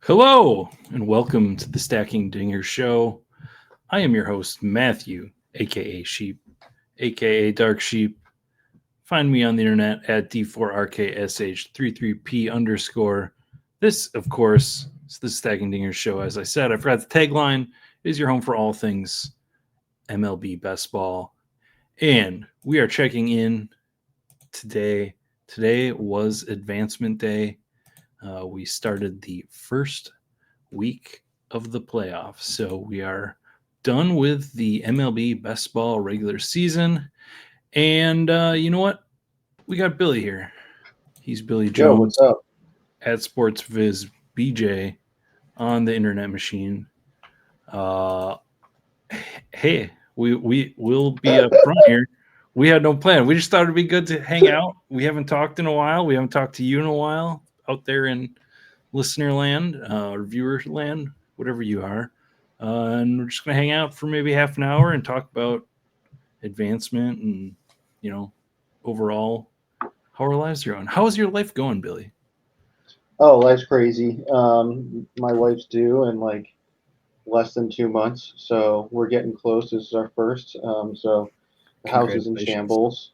Hello, and welcome to the Stacking Dinger Show. I am your host, Matthew, aka Sheep, aka Dark Sheep. Find me on the internet at D4RKSH33P underscore. This, of course, is the Stacking Dinger Show. As I said, I forgot the tagline is your home for all things MLB best ball. And we are checking in today. Today was Advancement Day. We started the first week of the playoffs. So we are done with the MLB best ball regular season. And you know what? We got Billy here. He's Billy Yo, what's Jones up? at SportsViz BJ on the internet machine. Uh, hey, we will be up front here. We had no plan. We just thought it'd be good to hang out. We haven't talked in a while. We haven't talked to you in a while out there in listener land or viewer land, whatever you are. And we're just going to hang out for maybe half an hour and talk about advancement and, overall how our lives are going. How is your life going, Billy? Oh, life's crazy. My wife's due in like less than 2 months, so we're getting close. This is our first. So the house is in Congratulations. shambles.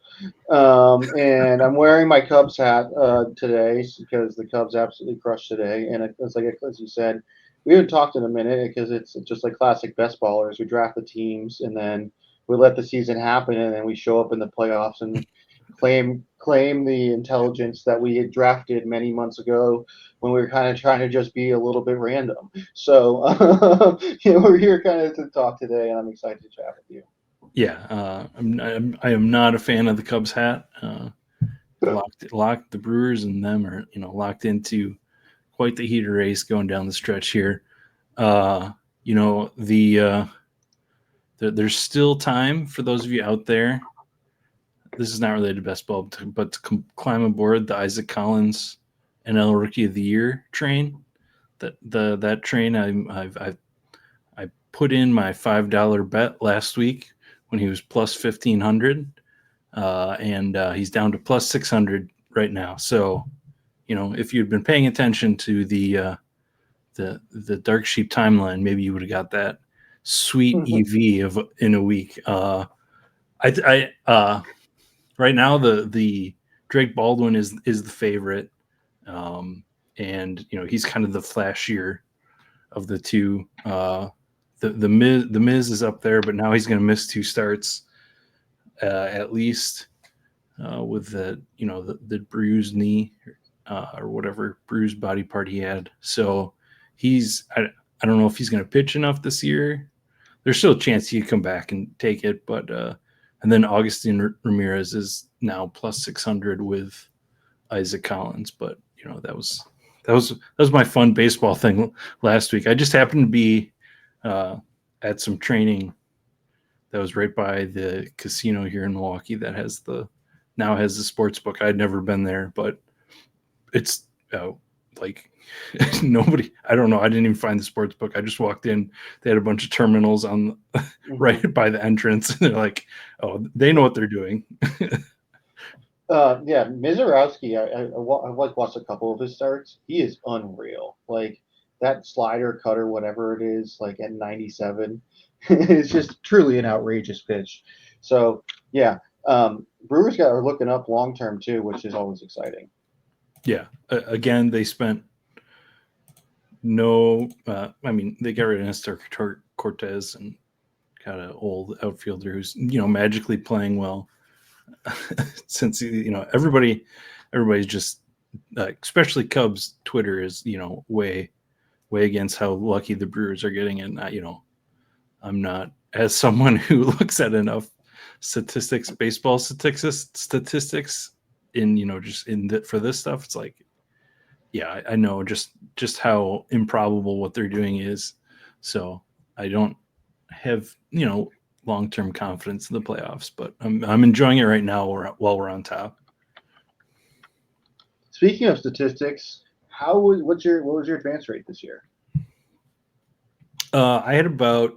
And I'm wearing my Cubs hat today because the Cubs absolutely crushed today. And it's like as you said, we haven't talked in a minute because it's just like classic best ballers. We draft the teams and then we let the season happen, and then we show up in the playoffs and claim the intelligence that we had drafted many months ago when we were kind of trying to just be a little bit random. So we're here kind of to talk today, and I'm excited to chat with you. Yeah, I am not a fan of the Cubs hat. Locked the Brewers and them are locked into quite the heater race going down the stretch here. Uh, you know there's still time for those of you out there. This is not related to best ball, but to climb aboard the Isaac Collins NL Rookie of the Year train. That train I put in my $5 bet last week when he was plus 1,500, and he's down to plus 600 right now. So if you'd been paying attention to the Dark Sheep timeline, maybe you would have got that sweet EV of in a week. Right now the Drake Baldwin is the favorite, and he's kind of the flashier of the two. The Miz is up there, but now he's going to miss two starts at least with the bruised knee or whatever bruised body part he had. So I don't know if he's going to pitch enough this year. There's still a chance he could come back and take it, but and then Augustin Ramirez is now plus 600 with Isaac Collins. But that was my fun baseball thing last week. I just happened to be at some training that was right by the casino here in Milwaukee that now has the sports book. I'd never been there, but it's like nobody. I don't know. I didn't even find the sports book. I just walked in. They had a bunch of terminals on right by the entrance. And they're like, oh, they know what they're doing. Yeah, Mizorowski, I've like watched a couple of his starts. He is unreal. Like that slider, cutter, whatever it is, like at 97, it's just truly an outrageous pitch. So yeah, Brewers got are looking up long term too, which is always exciting. Yeah. Again, they spent no. I mean, they got rid of Nestor Cortez and got an old outfielder who's magically playing well. Since everybody's just especially Cubs Twitter is way against how lucky the Brewers are getting, and I'm not, as someone who looks at enough baseball statistics in just for this stuff. It's like, yeah, I know just how improbable what they're doing is. So I don't have long term confidence in the playoffs, but I'm enjoying it right now while we're on top. Speaking of statistics, what was your advance rate this year? I had about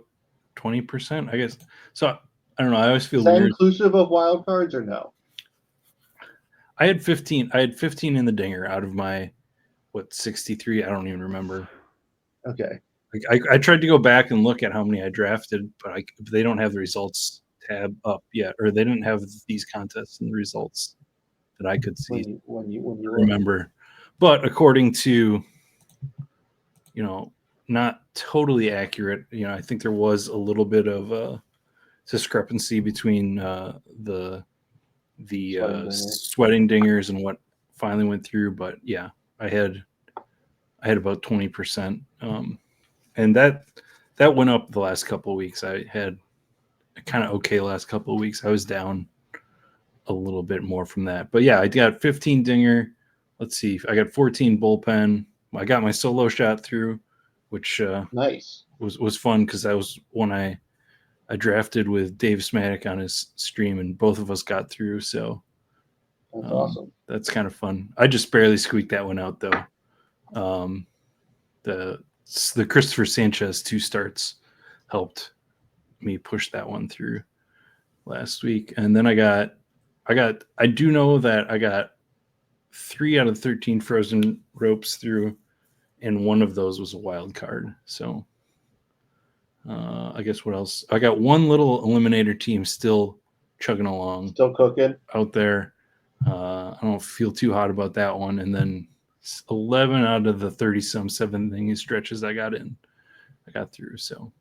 20%, I guess. So I don't know. I always Is feel that weird. inclusive of wild cards or no? I had 15. I had 15 in the dinger out of my 63. I don't even remember. Okay. I tried to go back and look at how many I drafted, but they don't have the results tab up yet, or they didn't have these contests and the results that I could see, When you look. remember. But according to, not totally accurate, I think there was a little bit of a discrepancy between the Sweating dingers. sweating dingers and what finally went through. But yeah, I had I had about 20%, and that went up the last couple of weeks. I had a kind of okay last couple of weeks. I was down a little bit more from that, but yeah, I got 15 dinger. Let's see, I got 14 bullpen. I got my solo shot through, which Nice. was fun because that was one I drafted with Dave Smatic on his stream, and both of us got through. So That's awesome. that's kind of fun. I just barely squeaked that one out though. Um, the the Christopher Sanchez 2 starts helped me push that one through last week, and then I do know that I got 3 out of 13 frozen ropes through, and one of those was a wild card. So I guess what else? I got one little eliminator team still chugging along Still cooking. out there. I don't feel too hot about that one. And then 11 out of the 30 some 7 thingy stretches I got through. So,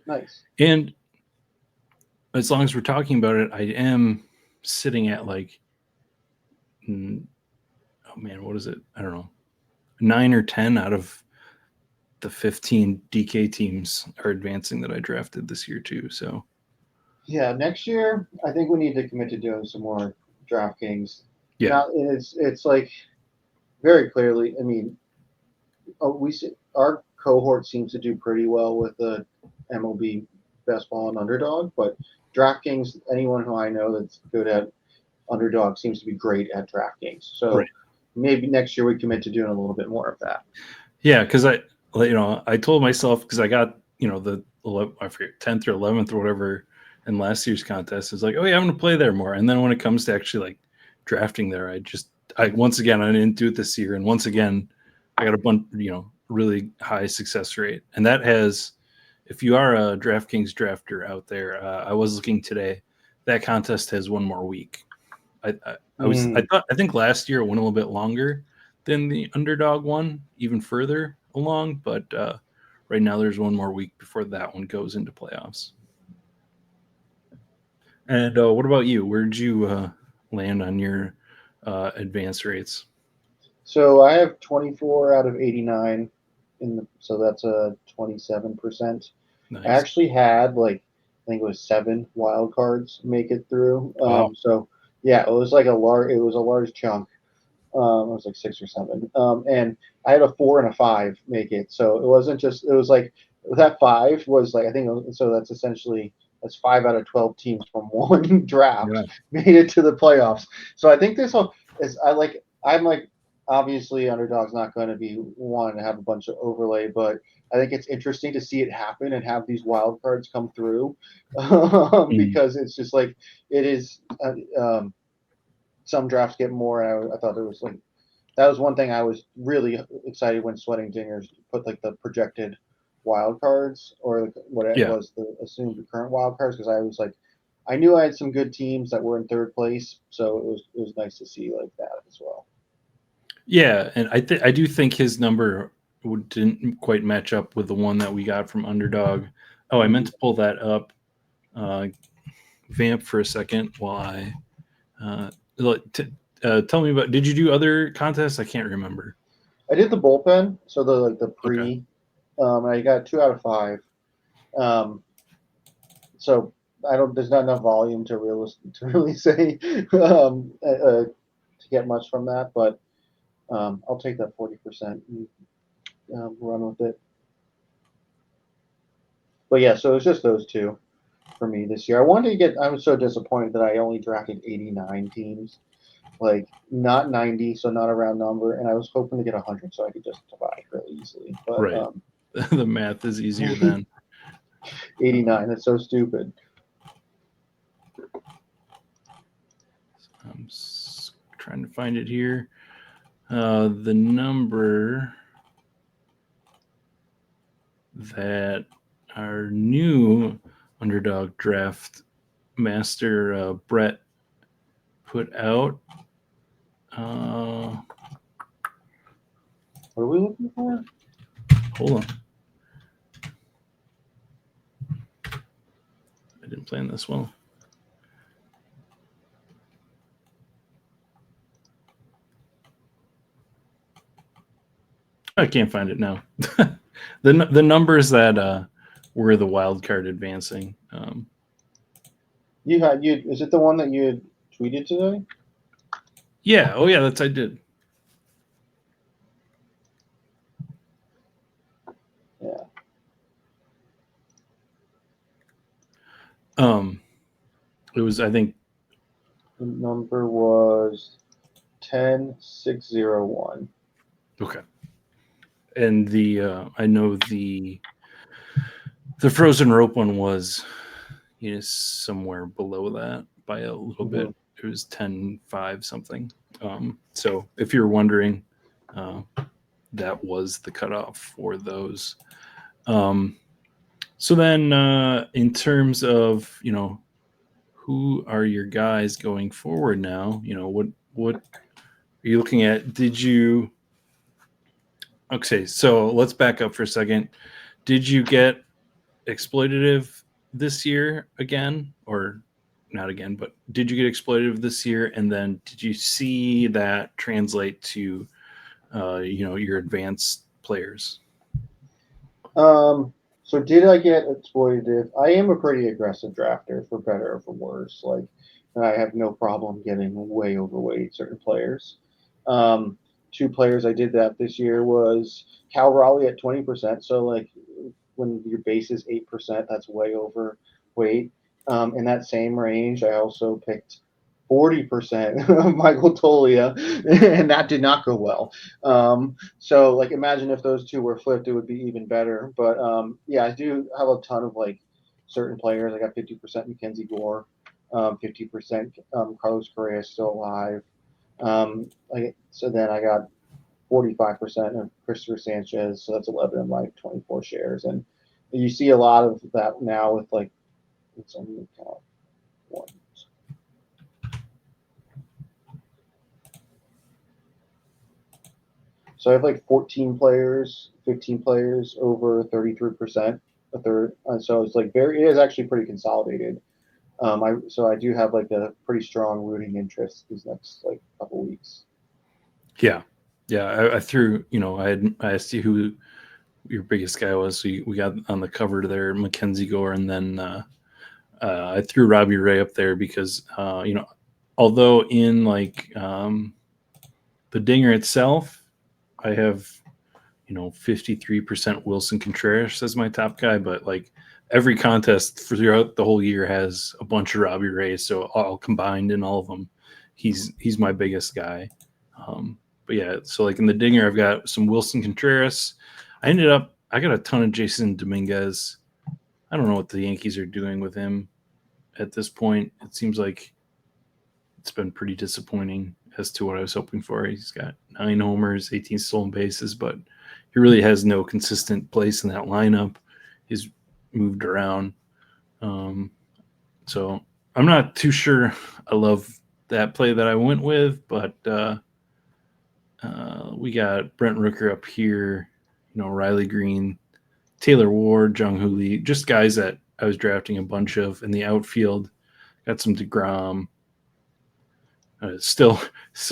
Nice. and as long as we're talking about it, I am sitting at like, oh man, what is it? I don't know, 9 or 10 out of the 15 DK teams are advancing that I drafted this year too. So, Yeah, next year I think we need to commit to doing some more DraftKings. yeah, Now it's like very clearly. I mean, our cohort seems to do pretty well with the MLB best ball and underdog, but DraftKings, anyone who I know that's good at underdog seems to be great at DraftKings. right. So maybe next year we commit to doing a little bit more of that. Yeah, because I told myself because I got the 11, I forget 10th or 11th or whatever in last year's contest. It's like, oh yeah, I'm going to play there more. And then when it comes to actually like drafting there, I once again I didn't do it this year, and once again I got a bunch really high success rate, and that has. If you are a DraftKings drafter out there, I was looking today. That contest has one more week. Mm. I think last year it went a little bit longer than the underdog one, even further along. But right now there's one more week before that one goes into playoffs. And what about you? Where did you land on your advance rates? So I have 24 out of 89 so that's a 27%. I Nice. actually had like I think it was 7 wild cards make it through. Wow. So yeah, it was a large chunk. It was like 6 or 7. And I had a 4 and a 5 make it. So it wasn't just it was like that 5 was like I think so that's 5 out of 12 teams from one Yeah. draft made it to the playoffs. So I think this whole is I'm like obviously underdog's not going to be one to have a bunch of overlay, but I think it's interesting to see it happen and have these wild cards come through Mhm. because it's just like it is. Some drafts get more. And I thought it was like that was one thing I was really excited when Sweating Dingers put like the projected wild cards or like what it Yeah. was the assumed current wild cards because I was like I knew I had some good teams that were in third place, so it was nice to see like that as well. Yeah, and I do think his number didn't quite match up with the one that we got from Underdog. Oh, I meant Mm. to pull that up. Vamp for a second while I uh, tell me about. Did you do other contests? I can't remember. I did the bullpen, so the Okay. pre. I got 2 out of 5. Um, so I don't. There's not enough volume to really say to get much from that, but I'll take that 40% and run with it. But yeah, so it's just those two for me this year. I wanted to get. I was so disappointed that I only drafted 89 teams, like not 90, so not a round number, and I was hoping to get 100 so I could just divide really easily. But Right. The math is easier then. 89, that's so stupid. I'm trying to find it here. The number. that our new underdog draft master Brett put out. Uh, What are we looking for? Hold on. I didn't plan this well. I can't find it now. The numbers that were the wild card advancing. You is it the one that you had tweeted today? Yeah. Oh yeah, that's I did. Yeah. It was I think The number was 10601. okay. And the I know the frozen rope one was somewhere below that by a little Mm-hmm. bit. It was 10-5 something. So if you're wondering, uh, that was the cutoff for those. Um, so then, in terms of who are your guys going forward now? What are you looking at? Did you? Okay, so let's back up for a second. Did you get exploitative this year again, or not again? But did you get exploitative this year? And then did you see that translate to your advanced players? So did I get exploitative? I am a pretty aggressive drafter, for better or for worse. Like, I have no problem getting way overweight certain players. Um, Two players I did that this year was Cal Raleigh at 20%. So like, when your base is 8%, that's way overweight. In that same range, I also picked 40% of Michael Tolia, and that did not go well. So like, imagine if those two were flipped, it would be even better. But yeah, I do have a ton of like certain players. I got 50% Mackenzie Gore, 50% Carlos Correa still alive. So then I got 45% of Christopher Sanchez, so that's 11 of my 24 shares. And you see a lot of that now with like, it's only count one. So I have like 14 players, 15 players over 33%, a third. So it's like it is actually pretty consolidated. I do have like a pretty strong rooting interest these next like couple weeks. Yeah, yeah. I threw. I asked you who your biggest guy was. So we got on the cover there, Mackenzie Gore, and then I threw Robbie Ray up there because although in like the dinger itself, I have 53% Wilson Contreras as my top guy, but like every contest throughout the whole year has a bunch of Robbie Rays, so all combined in all of them, he's my biggest guy. But yeah, so like in the dinger, I've got some Wilson Contreras. I got a ton of Jason Dominguez. I don't know what the Yankees are doing with him at this point. It seems like it's been pretty disappointing as to what I was hoping for. He's got 9 homers, 18 stolen bases, but he really has no consistent place in that lineup. He's moved around. Um, so I'm not too sure I love that play that I went with, but we got Brent Rooker up here, Riley Green, Taylor Ward, Jung Hoo Lee, just guys that I was drafting a bunch of in the outfield. Got some DeGrom. Still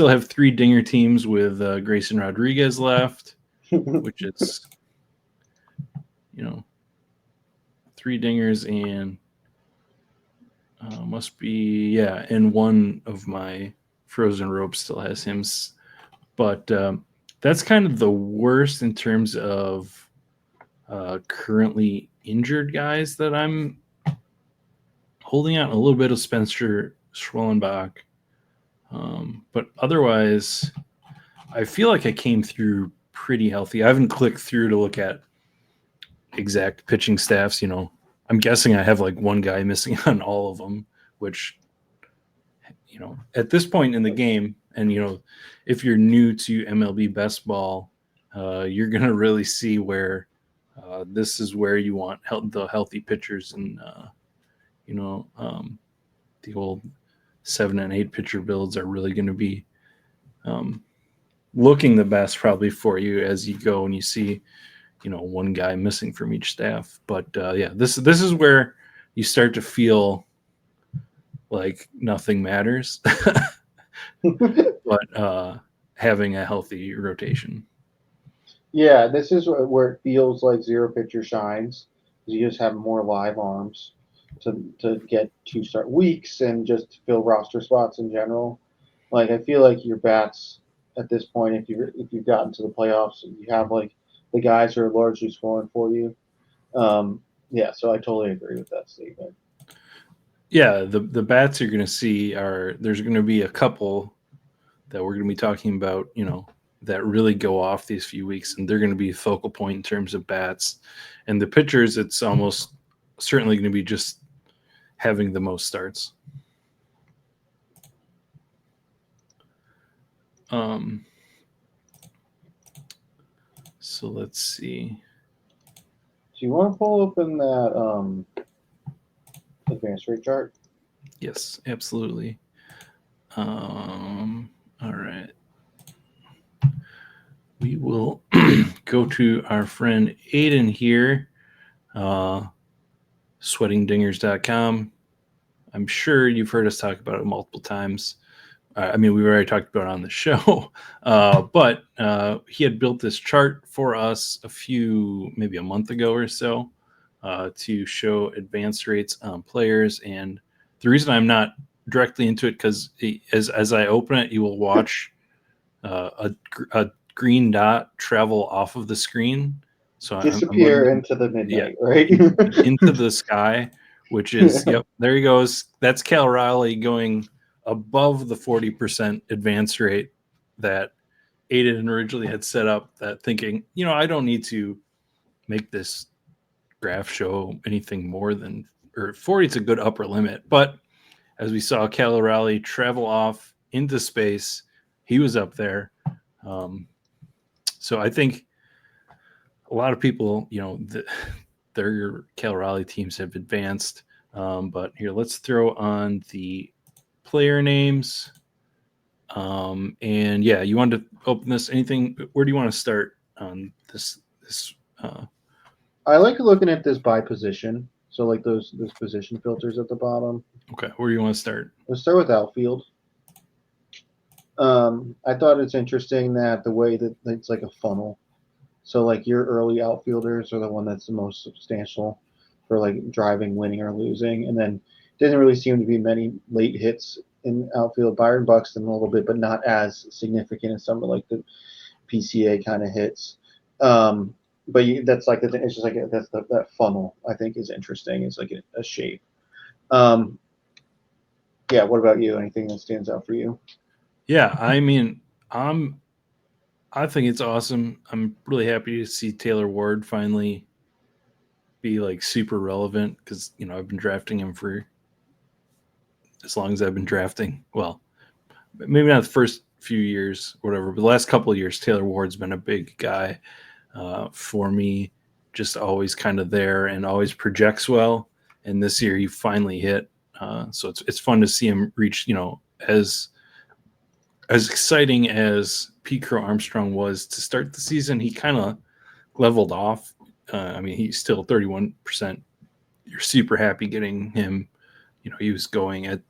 have 3 dinger teams with Grayson Rodriguez left, which is 3 dingers and must be and one of my frozen ropes still has him, but that's kind of the worst in terms of currently injured guys that I'm holding out. A little bit of Spencer Schwellenbach, but otherwise I feel like I came through pretty healthy. I haven't clicked through to look at exact pitching staffs. I'm guessing I have like one guy missing on all of them, which, at this point in the game, and, if you're new to MLB best ball, you're going to really see where This is where you want the healthy pitchers, and you know the old 7 and 8 pitcher builds are really going to be um, looking the best probably for you as you go and you see one guy missing from each staff. But yeah, this is where you start to feel like nothing matters, but having a healthy rotation. Yeah, this is where it feels like zero pitcher shines, because you just have more live arms to get to start weeks and just to fill roster spots in general. Like I feel like your bats at this point, if you've gotten to the playoffs, you have like the guys who are largely scoring for you. Yeah, so I totally agree with that statement. Yeah, the bats you're going to see are there's going to be a couple that we're going to be talking about, that really go off these few weeks, and they're going to be a focal point in terms of bats. And the pitchers, it's almost certainly going to be just having the most starts. Um, so let's see. Do you want to pull open that advanced rate chart? Yes, absolutely. All right. We will go to our friend Aiden here, uh, sweatingdingers.com. I'm sure you've heard us talk about it multiple times. I mean, we've already talked about it on the show, but he had built this chart for us maybe a month ago or so, to show advance rates on players. And the reason I'm not directly into it, because as I open it, you will watch a green dot travel off of the screen. So I'm Disappear looking, into the yeah, midnight, right? into the sky, which is, yep, there he goes. That's Cal Raleigh going above the 40% advance rate that Aiden originally had set up, that thinking, I don't need to make this graph show anything more than, or 40 is a good upper limit. But as we saw Cal Raleigh travel off into space, he was up there. Um, so I think a lot of people, their Cal Raleigh teams have advanced. But here, let's throw on the player names. And yeah, you wanted to open this. Anything? Where do you want to start on this? This. I like looking at this by position. So like those position filters at the bottom. Okay, where do you want to start? Let's start with outfield. I thought it's interesting that the way that it's like a funnel. So like your early outfielders are the one that's the most substantial for like driving, winning, or losing, and then didn't really seem to be many late hits in outfield. Byron Buxton a little bit, but not as significant as some of like the PCA kind of hits. Um, but that's like the thing. It's just like that funnel. I think is interesting. It's like a shape. Um, yeah. What about you? Anything that stands out for you? Yeah, I mean, I'm. I think it's awesome. I'm really happy to see Taylor Ward finally be like super relevant, because I've been drafting him for as long as I've been drafting. Well, maybe not the first few years, or whatever, but the last couple of years, Taylor Ward's been a big guy for me. Just always kind of there and always projects well. And this year he finally hit. So it's fun to see him reach. As exciting as Pete Crow Armstrong was to start the season, he kind of leveled off. I mean, he's still 31%. You're super happy getting him. He was going at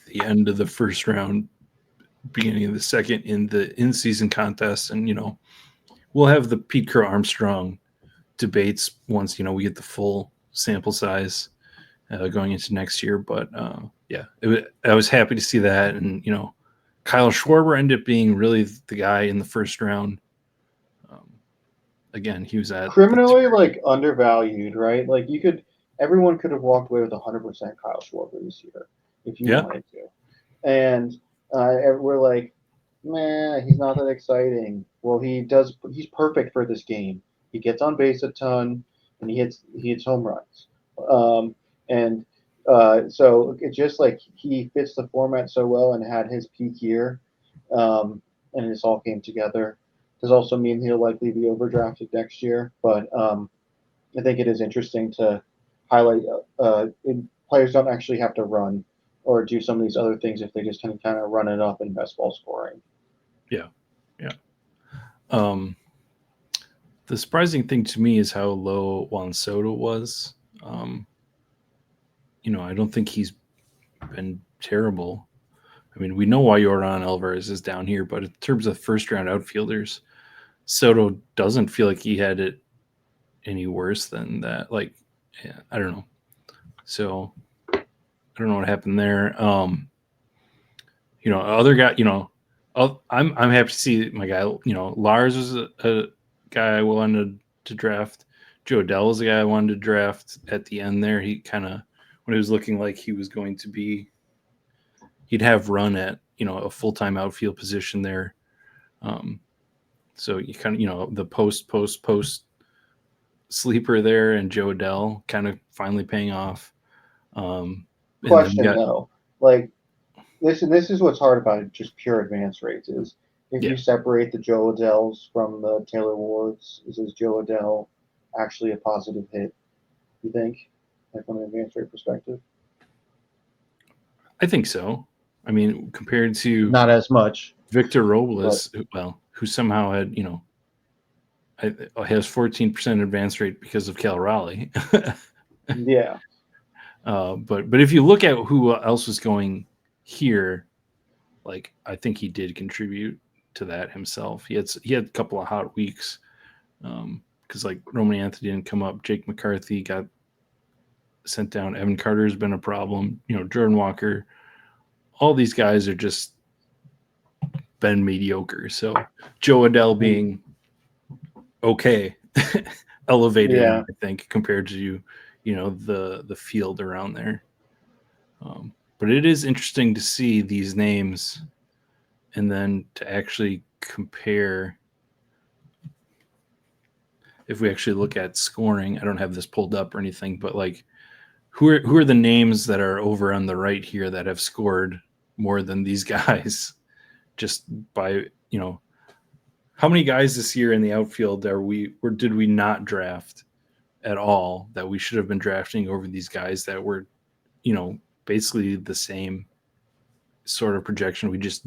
the end of the first round, beginning of the second in the in-season contest, and we'll have the Pete Crow Armstrong debates once we get the full sample size going into next year. But yeah, I was happy to see that, and Kyle Schwarber ended up being really the guy in the first round. Um, Again, he was at the Criminally like undervalued, right? Like everyone could have walked away with 100% Kyle Schwarber this year if you yeah. wanted to, and we're like, nah, he's not that exciting. Well, he does. He's perfect for this game. He gets on base a ton, and he hits home runs, and so it's just like he fits the format so well and had his peak year, and this all came together. Does also mean he'll likely be overdrafted next year, but I think it is interesting to highlight players don't actually have to run or do some of these other things if they just kind of run it up in best ball scoring. Yeah, yeah. Um, the surprising thing to me is how low Juan Soto was. Um, I don't think he's been terrible. I mean, we know why Jordan Alvarez is down here, but in terms of first round outfielders, Soto doesn't feel like he had it any worse than that. Like, yeah, I don't know. So I don't know what happened there. Other guy, I'm happy to see my guy. Lars was a guy I wanted to draft. Joe Dell was a guy I wanted to draft at the end there. He kind of, when it was looking like he was going to be, he'd have run at, a full time outfield position there. Um, so you kind of, the post sleeper there and Joe Dell kind of finally paying off. And then we Question got, though, like this is what's hard about it, just pure advance rates is if yeah, you separate the Joe Adells from the Taylor Wards, is Joe Adell actually a positive hit? You think, like from an advance rate perspective? I think so. I mean, compared to Not as much, Victor but Robles, who somehow had, has 14% advance rate because of Cal Raleigh. yeah. But if you look at who else was going here, like I think he did contribute to that himself. He had a couple of hot weeks because like Roman Anthony didn't come up, Jake McCarthy got sent down, Evan Carter has been a problem. Jordan Walker, all these guys are just been mediocre. So Joe Adell being okay elevated him, Yeah. I think, compared to the field around there. But it is interesting to see these names and then to actually compare. If we actually look at scoring, I don't have this pulled up or anything, but like who are the names that are over on the right here that have scored more than these guys just by how many guys this year in the outfield did we not draft at all that we should have been drafting over these guys that were basically the same sort of projection. We just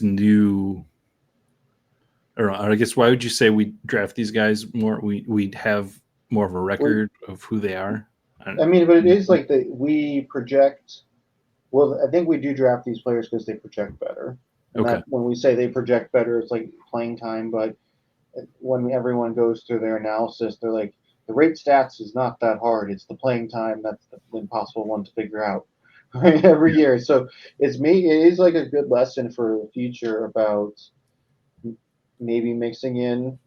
knew. Or I guess why would you say we draft these guys more? We'd have more of a Well, record of who they are. I mean, but it is like that we project. Well, I think we do draft these players because they project better, and Okay. that when we say they project better, it's like playing time. But when everyone goes through their analysis, they're like, the rate stats is not that hard. It's the playing time that's the impossible one to figure out, right? Every Yeah. year. So it is like a good lesson for the future about maybe mixing in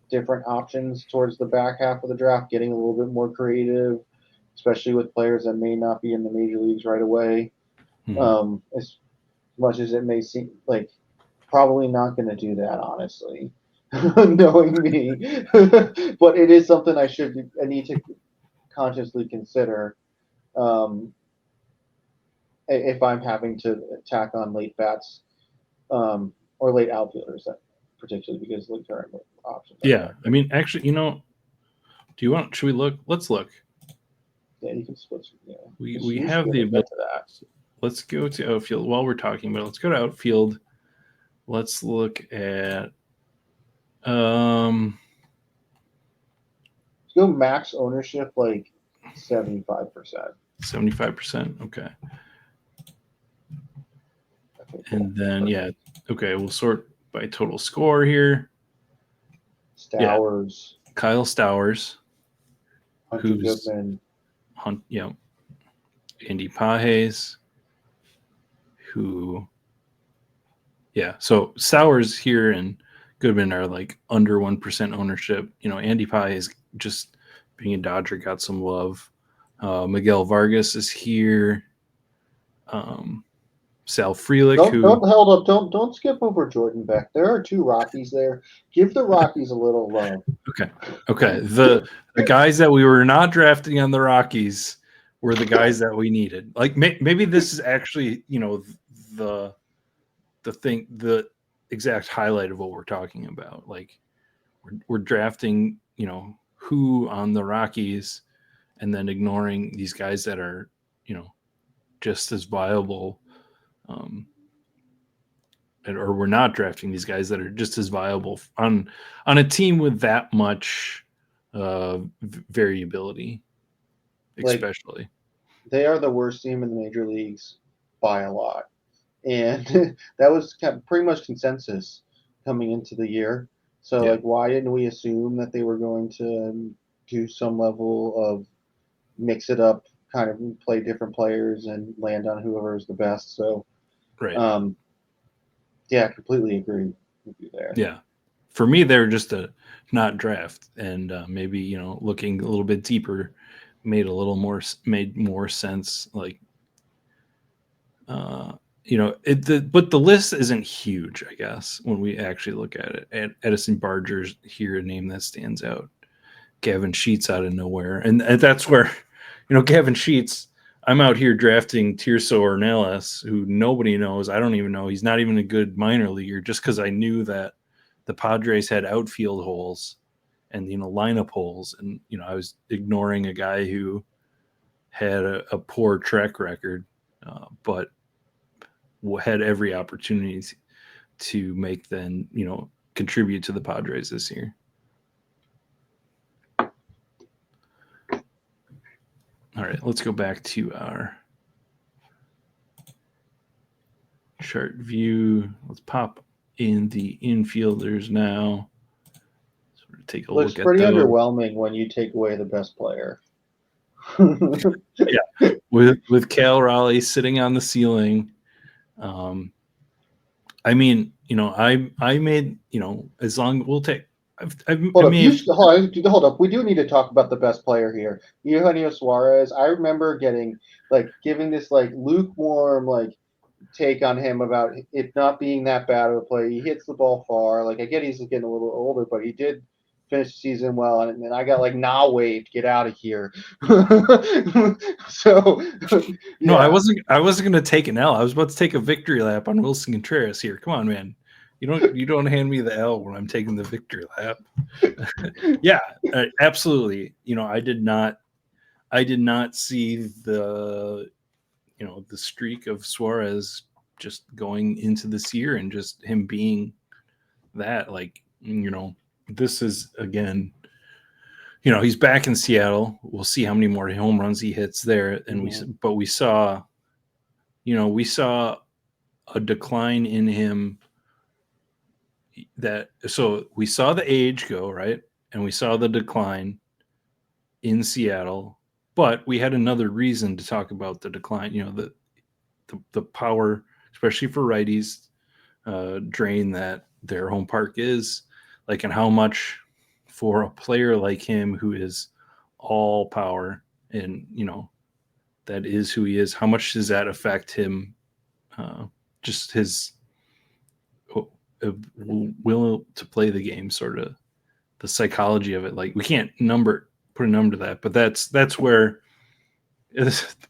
different options towards the back half of the draft, getting a little bit more creative, especially with players that may not be in the major leagues right away. Mhm. As much as it may seem like probably not going to do that, honestly, knowing me. But it is something I need to consciously consider um, if I'm having to tack on late bats or late outfielders, particularly because the current options aren't Yeah. that I great. mean, actually, do you want? Should we look? Let's look. Yeah, you can split. Yeah, We we should have be the able to get ability. to that. Let's go to outfield while we're talking about it. Let's go to outfield. Let's look at um Let's go max ownership like 75%. 75%. Okay. Okay, cool. And then yeah, Perfect. okay, we'll sort by total score here. Yeah, Stowers, Kyle Stowers, Hunter who's Goodman. Andy Pajes, who yeah. So Stowers here and Goodman are like under 1% ownership. Andy Pajes just being a Dodger got some love. Miguel Vargas is here. Um, Sal Frelick, who Don't hold up. Don't skip over Jordan Beck. There are two Rockies there. Give the Rockies a little love. okay, okay, the guys that we were not drafting on the Rockies were the guys that we needed. Like maybe this is actually the the exact highlight of what we're talking about. Like we're drafting who on the Rockies, and then ignoring these guys that are, you know, just as viable, um, or we're not drafting these guys that are just as viable on a team with that much variability, Like especially. they are the worst team in the major leagues by a lot, and that was kind of pretty much consensus coming into the year. So Yeah, like, why didn't we assume that they were going to do some level of mix it up, kind of play different players and land on whoever is the best? So right. um, yeah, completely agree with you there. Yeah, for me, they're just a not draft, and maybe looking a little bit deeper made more sense. Like but the list isn't huge, I guess, when we actually look at it. Edison Barger's here, a name that stands out. Gavin Sheets out of nowhere, and that's where Gavin Sheets. I'm out here drafting Tirso Ornelas, who nobody knows. I don't even know. He's not even a good minor leaguer, just because I knew that the Padres had outfield holes and lineup holes, and I was ignoring a guy who had a poor track record, but had every opportunity to make then contribute to the Padres this year. All right, let's go back to our chart view. Let's pop in the infielders now. Sort of take a Looks look at pretty those. underwhelming when you take away the best player. Yeah, with Cal Raleigh sitting on the ceiling. Um, I mean, I made as long we'll take. I Hold up, may have. hold up. We do need to talk about the best player here, Eugenio Suarez. I remember getting giving this lukewarm take on him about it not being that bad of a play. He hits the ball far. Like I get he's getting a little older, but he did finish the season well. And then I got nah, wave, get out of here. So No, I yeah, wasn't. I wasn't going to take an L. I was about to take a victory lap on Wilson Contreras here. Come on, man. You don't hand me the L when I'm taking the victory lap. Yeah, absolutely. I did not see the streak of Suarez just going into this year and just him being that. This is again. He's back in Seattle. We'll see how many more home runs he hits there. And mm-hmm. we saw, we saw a decline in him. So we saw the age go right, and we saw the decline in Seattle. But we had another reason to talk about the decline. The power, especially for righties, drain that their home park is, and how much for a player like him who is all power and that is who he is. How much does that affect him? Just his will to play the game, sort of the psychology of it. Like we can't put a number to that, but that's where.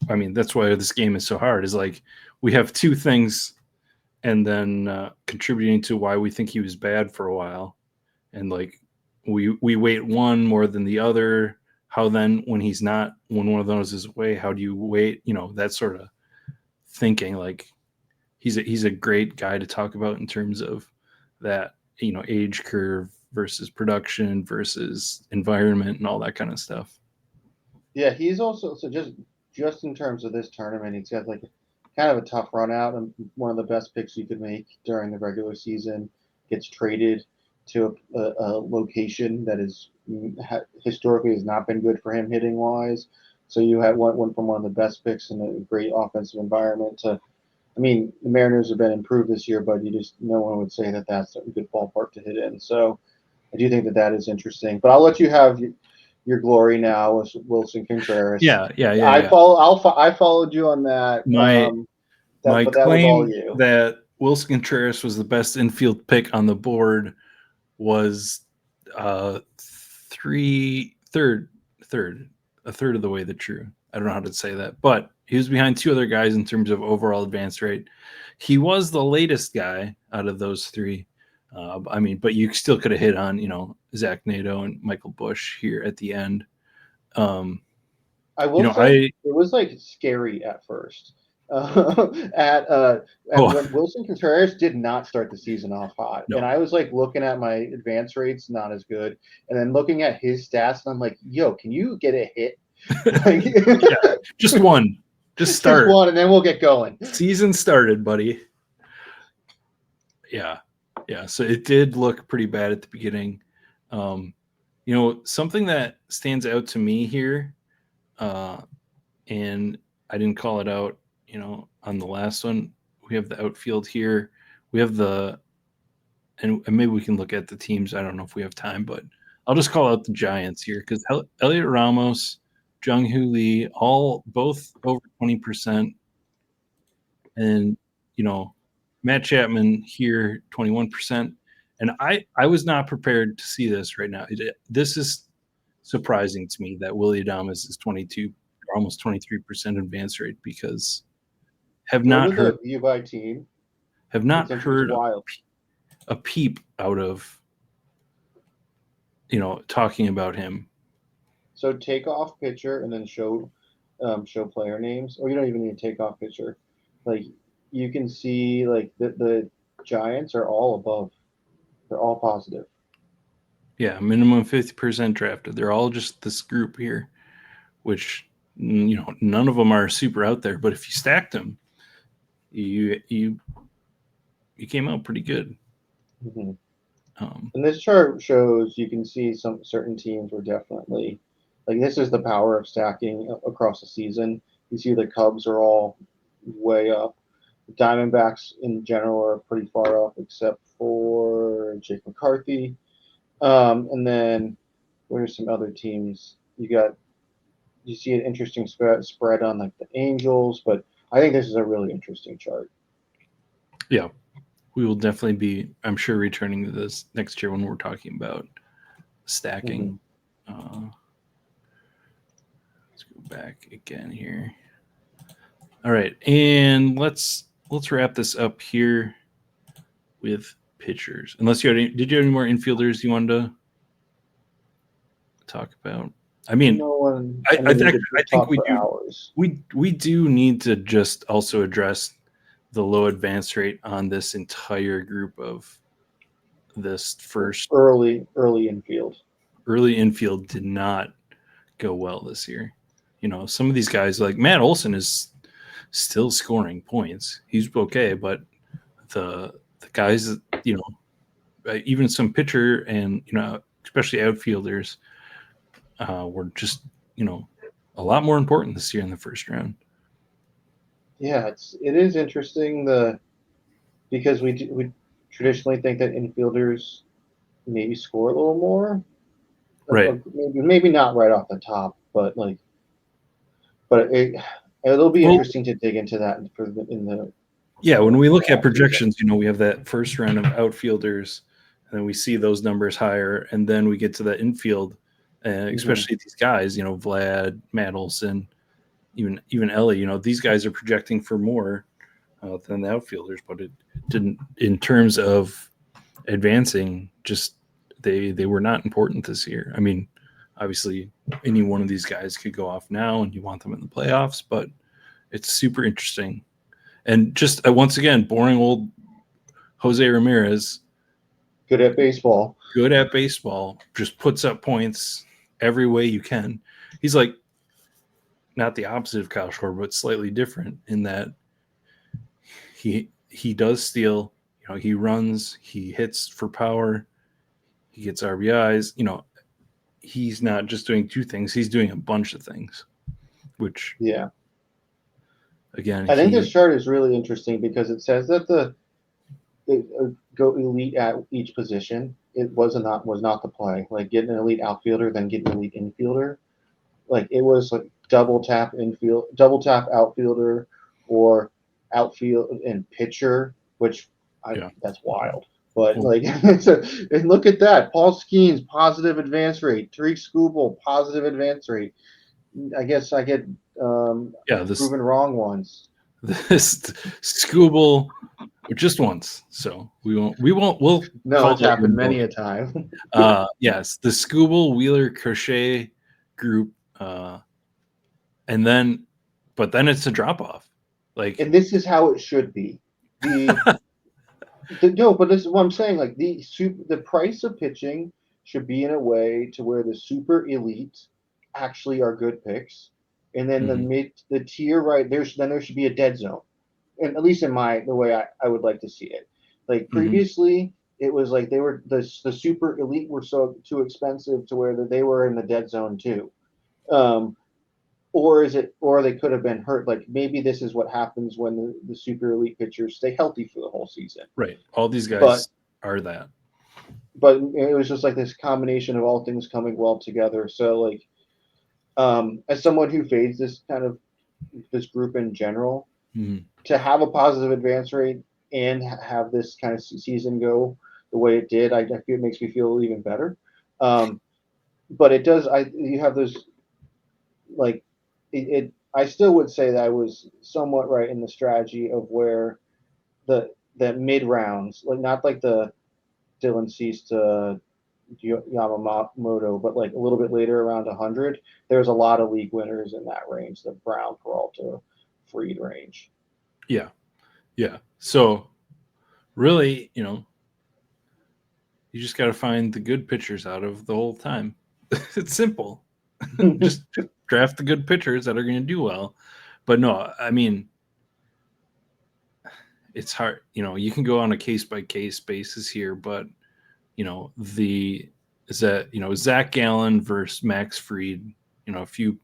I mean, that's why this game is so hard. Is we have two things, and then contributing to why we think he was bad for a while, and we weight one more than the other. How then when he's not, when one of those is away, how do you weight that sort of thinking? He's a great guy to talk about in terms of that age curve versus production versus environment and all that kind of stuff. Yeah, he's also so just in terms of this tournament, he's got kind of a tough run out and one of the best picks you could make during the regular season gets traded to a location that is historically has not been good for him hitting wise. So you had one from one of the best picks in a great offensive environment to. I mean, the Mariners have been improved this year, but no one would say that that's a good ballpark to hit in. So I do think that that is interesting. But I'll let you have your glory now with Wilson Contreras. Yeah, yeah, yeah, yeah. I followed you on that. My my But that was all claim you. that Wilson Contreras was the best infield pick on the board was three third third a third of the way the true. I don't know how to say that, but he was behind two other guys in terms of overall advance rate. He was the latest guy out of those three, I mean, but you still could have hit on, Zach Nato and Michael Bush here at the end. Um, I will say I it was like scary at first. At oh when Wilson Contreras did not start the season off hot, no, and I was like looking at my advance rates, not as good, and then looking at his stats, and I'm like, "Yo, can you get a hit? Like, yeah, just one, just just start. one, and then we'll get going." Season started, buddy. Yeah, yeah. So it did look pretty bad at the beginning. Um, something that stands out to me here, uh, and I didn't call it out, on the last one. We have the outfield here. We have and maybe we can look at the teams. I don't know if we have time, but I'll just call out the Giants here because Elliot Ramos, Jung Hoo Lee, all both over 20%, and Matt Chapman here 21%. And I was not prepared to see this right now. This is surprising to me that Willie Adames is 22 or almost 23% advance rate because have Go not to heard the view by team. have It's not it's heard wild. a peep out of talking about him. So take off picture and then show player names, or you don't even need to take off picture. Like you can see, like the Giants are all above. They're all positive. Yeah, minimum 50% drafted. They're all just this group here, which none of them are super out there. But if you stacked them, you came out pretty good. Hmm. Um, And this chart shows you can see some certain teams were definitely like this is the power of stacking across the season. You see the Cubs are all way up. The Diamondbacks in general are pretty far up, except for Jake McCarthy. And then where's some other teams? You see an interesting spread on like the Angels, but I think this is a really interesting chart. yeah, we will definitely be, I'm sure, returning to this next year when we're talking about stacking. Hmm. Let's go back again here. All right, and let's wrap this up here with pitchers. Unless did you have any more infielders you wanted to talk about? I mean, No one. I, I I, mean, we th- could I think talk for hours. we do need to just also address the low advance rate on this entire group of this first Early infield. early infield did not go well this year. Some of these guys like Matt Olson is still scoring points. He's okay, but the guys that, even some pitcher and especially outfielders were just a lot more important this year in the first round. Yeah, it is interesting because we traditionally think that infielders maybe score a little more. Right. Maybe not right off the top, but it'll be Well, interesting to dig into that in the yeah, when we look at off season. projections, we have that first round of outfielders, and then we see those numbers higher, and then we get to the infield, Hmm. especially these guys, Vlad, Matt Olson, even Ellie. These guys are projecting for more than the outfielders, but it didn't in terms of advancing. Just they were not important this year. I mean, obviously, any one of these guys could go off now, and you want them in the playoffs, but it's super interesting. And just once again, boring old Jose Ramirez, Good at baseball. good at baseball, just puts up points every way you can. He's like not the opposite of Kyle Schwarber, but slightly different in that he does steal. He runs, he hits for power, he gets RBIs. He's not just doing two things; he's doing a bunch of things. Which Yeah, again, I think this he chart is really interesting because it says that go elite at each position. It was not the play. Like getting an elite outfielder, then getting an elite infielder. Like it was like double tap outfielder, or outfield and pitcher, which yeah. that's wild. But Well, like, and look at that. Paul Skeens, positive advance rate. Tariq Skubal, positive advance rate. I guess I get yeah, this proven wrong once. this Scooble just once. So we'll No, call it's that happened one many bonus. a time. Yes, the Scooble Wheeler Crochet group, and then, but then it's a drop off. Like, And this is how it should be. The, no, but this is what I'm saying. Like the price of pitching should be in a way to where the super elite actually are good picks, and then mhm, the tier right there should be a dead zone. And at least in the way I would like to see it. Like mhm, previously, it was like they were the super elite were so too expensive to where that they were in the dead zone too. Um, or is it, or they could have been hurt? Like maybe this is what happens when the super elite pitchers stay healthy for the whole season. right. All these But guys are that. it was just like this combination of all things coming well together. So like as someone who fades this kind of this group in general, Mhm, to have a positive advance rate and have this kind of season go the way it did, I feel it makes me feel even better. Um, but it does. You have those like it. I still would say that I was somewhat right in the strategy of where the mid rounds, like not like the Dylan Cease to Yamamoto, but like a little bit later around 100, there's a lot of league winners in that range, the Brown, Peralta, Freed range. yeah, yeah. So really, you just got to find the good pitchers out of the whole time. It's simple. Just draft the good pitchers that are going to do well. But no, I mean, it's hard. You can go on a case by case basis here, but the is that Zach Gallen versus Max Fried. A few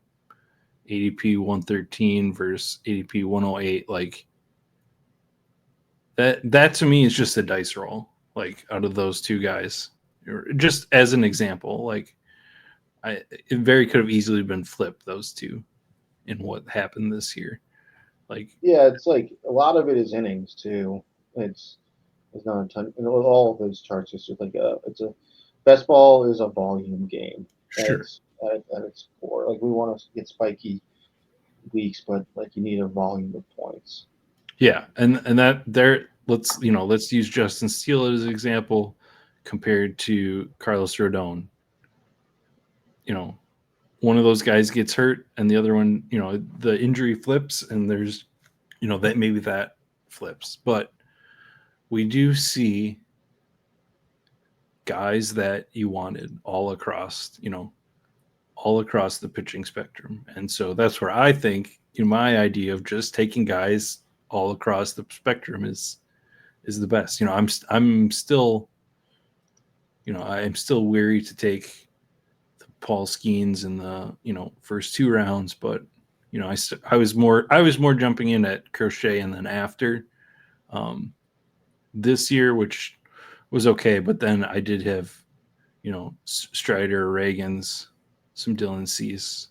ADP 113 versus ADP 108. Like that to me is just a dice roll. Like out of those two guys, just as an example, like it very could have easily been flipped those two in what happened this year. Like, Yeah, it's like a lot of it is innings too. It's it's not a ton. All of those charts is just like a best ball is a volume game at sure, its core. Like we want to get spiky weeks, but like you need a volume of points. yeah, and that there. Let's use Justin Steele as an example compared to Carlos Rodon. You know, one of those guys gets hurt, and the other one, the injury flips, and there's, that maybe that flips, but we do see guys that you wanted all across the pitching spectrum. And so that's where I think my idea of just taking guys all across the spectrum is the best. I'm still weary to take the Paul Skeens in the first two rounds, but I was more jumping in at Crochet and then after um, this year, which was okay. But then I did have Strider, Reagan's, some Dylan Cease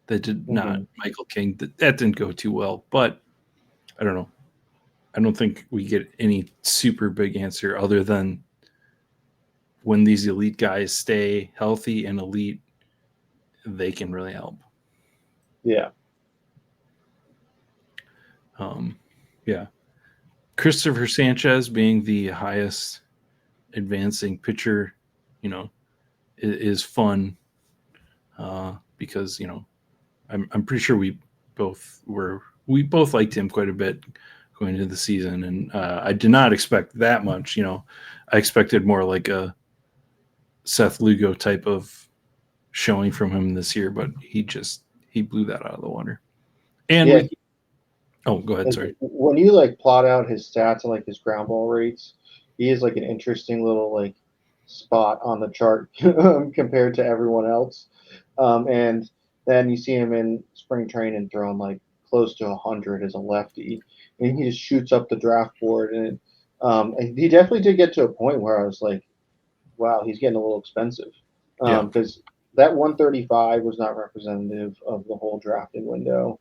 that did not Mm-hmm. Michael King that didn't go too well. But I don't know. I don't think we get any super big answer other than when these elite guys stay healthy and elite, they can really help. Yeah. Um, yeah, Christopher Sanchez being the highest advancing pitcher, you know, is fun because I'm pretty sure we both liked him quite a bit going into the season, and I did not expect that much. I expected more like a Seth Lugo type of showing from him this year, but he blew that out of the water. And Yeah, we oh go ahead, like sorry. when you like plot out his stats and like his ground ball rates, he is like an interesting little like spot on the chart compared to everyone else. And then you see him in spring training throwing like close to 100 as a lefty, and he just shoots up the draft board. And he definitely did get to a point where I was like, wow, he's getting a little expensive, Yeah, because that 135 was not representative of the whole drafting window.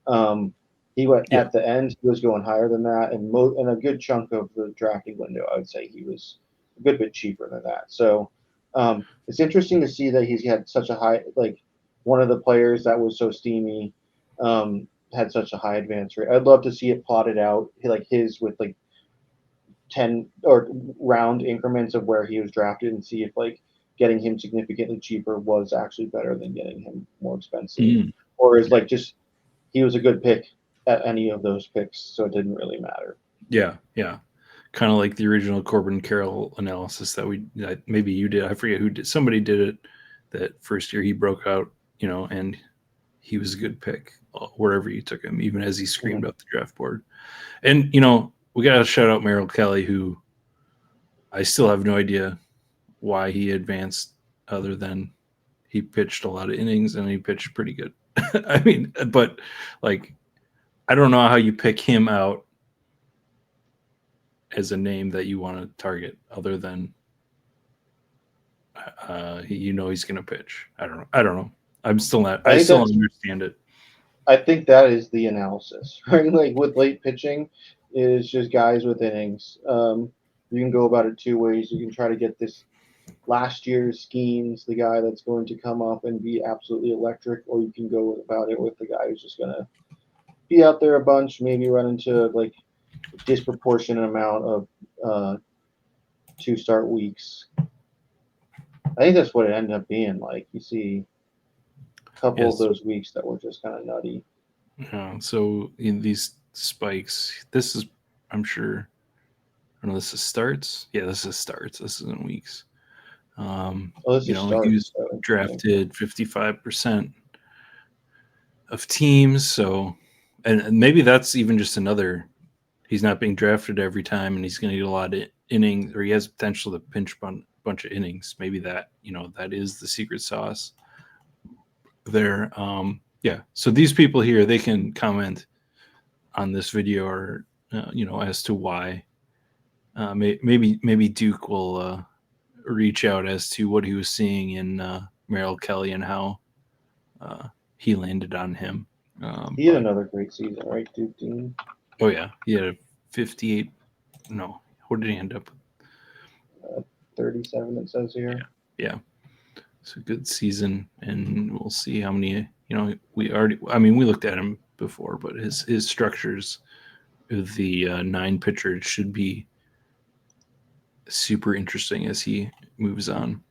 Um, he went yeah, at the end. He was going higher than that, and and a good chunk of the drafting window, I would say he was a good bit cheaper than that. So it's interesting to see that he's had such a high, like one of the players that was so steamy, had such a high advance rate. I'd love to see it plotted out, like his with like 10 or round increments of where he was drafted and see if like getting him significantly cheaper was actually better than getting him more expensive, Mm, or is like just he was a good pick at any of those picks, so it didn't really matter. yeah, yeah. Kind of like the original Corbin Carroll analysis that maybe you did. I forget who did. Somebody did it that first year he broke out, and he was a good pick wherever you took him, even as he Mhm. screamed up the draft board. And we got to shout out Merrill Kelly, who I still have no idea why he advanced, other than he pitched a lot of innings and he pitched pretty good. I mean, but like, I don't know how you pick him out as a name that you want to target, other than he's going to pitch. I don't know. I don't know. I'm still not. I I think still that's don't understand it. I think that is the analysis, right? Like with late pitching, it's just guys with innings. You can go about it two ways. You can try to get this last year's schemes, the guy that's going to come up and be absolutely electric, or you can go about it with the guy who's just going to be out there a bunch, maybe run into like a disproportionate amount of uh, two start weeks. I think that's what it ended up being. Like you see a couple of Yes. those weeks that were just kind of nutty. So in these spikes, this is, I'm sure. I don't know. This is starts. Yeah, this is starts. This isn't weeks. Oh, this is He starts. was So interesting. drafted 55% of teams. So, and maybe that's even just another. He's not being drafted every time, and he's going to get a lot of innings, or he has potential to pinch bunch of innings. Maybe that is the secret sauce there. Yeah. So these people here, they can comment on this video, or as to why. Maybe Duke will reach out as to what he was seeing in Merrill Kelly and how uh, he landed on him. He had But another great season, right, Duke Dean? oh yeah, he had a 58. No, what did he end up? 37, it says here. Yeah, yeah. It's a good season, and we'll see how many. We already. I mean, we looked at him before, but his structures of the nine pitcher should be super interesting as he moves on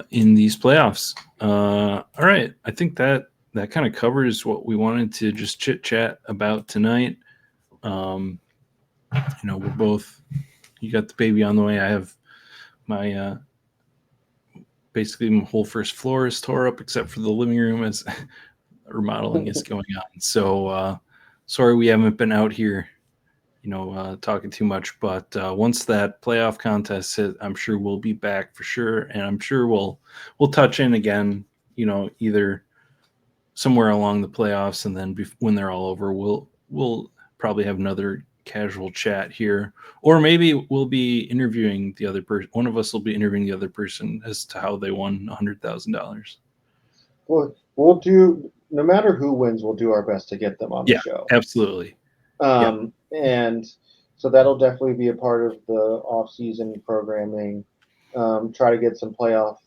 in these playoffs. All right, I think that kind of covers what we wanted to just chit chat about tonight. Um, we're both. You got the baby on the way. I have my basically my whole first floor is tore up except for the living room as remodeling is going on. So sorry we haven't been out here, talking too much. But once that playoff contest hit, I'm sure we'll be back for sure, and I'm sure we'll touch in again. Either somewhere along the playoffs, and then when they're all over, we'll probably have another casual chat here, or maybe we'll be interviewing the other person. One of us will be interviewing the other person as to how they won $100,000. We'll do, no matter who wins, we'll do our best to get them on the Yeah, show. absolutely. Yeah, And so that'll definitely be a part of the off-season programming. Try to get some playoff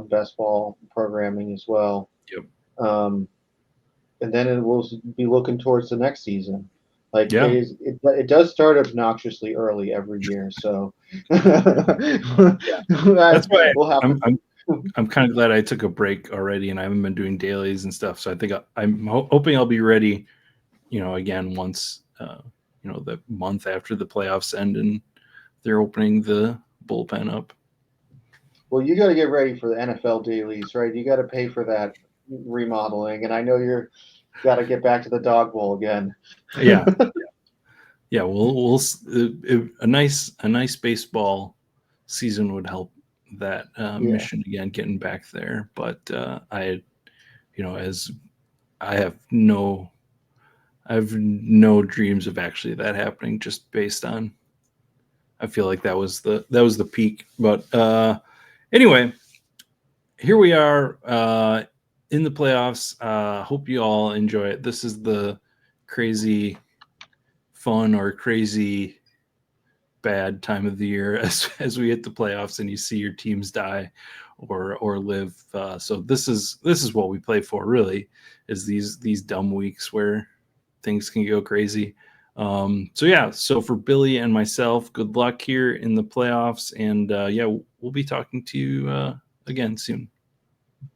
best ball programming as well. yep, Um, and then it will be looking towards the next season. Like yeah. it does start obnoxiously early every year, so Yeah. That's why we'll have I'm to. I'm I'm kind of glad I took a break already, and I haven't been doing dailies and stuff. So I think I'm hoping I'll be ready, again once the month after the playoffs end and they're opening the bullpen up. Well, you got to get ready for the NFL dailies, right? You got to pay for that remodeling, and I know you're got to get back to the dog bowl again. Yeah, yeah. A nice baseball season would help that Yeah. mission again, getting back there. But as I have no I have no dreams of actually that happening, just based on I feel like that was the peak. But anyway, here we are in the playoffs. Hope you all enjoy it. This is the crazy fun or crazy bad time of the year as we hit the playoffs and you see your teams die or live. So this is what we play for, really, is these dumb weeks where things can go crazy. So yeah, so for Billy and myself, good luck here in the playoffs, and yeah, we'll be talking to you again soon.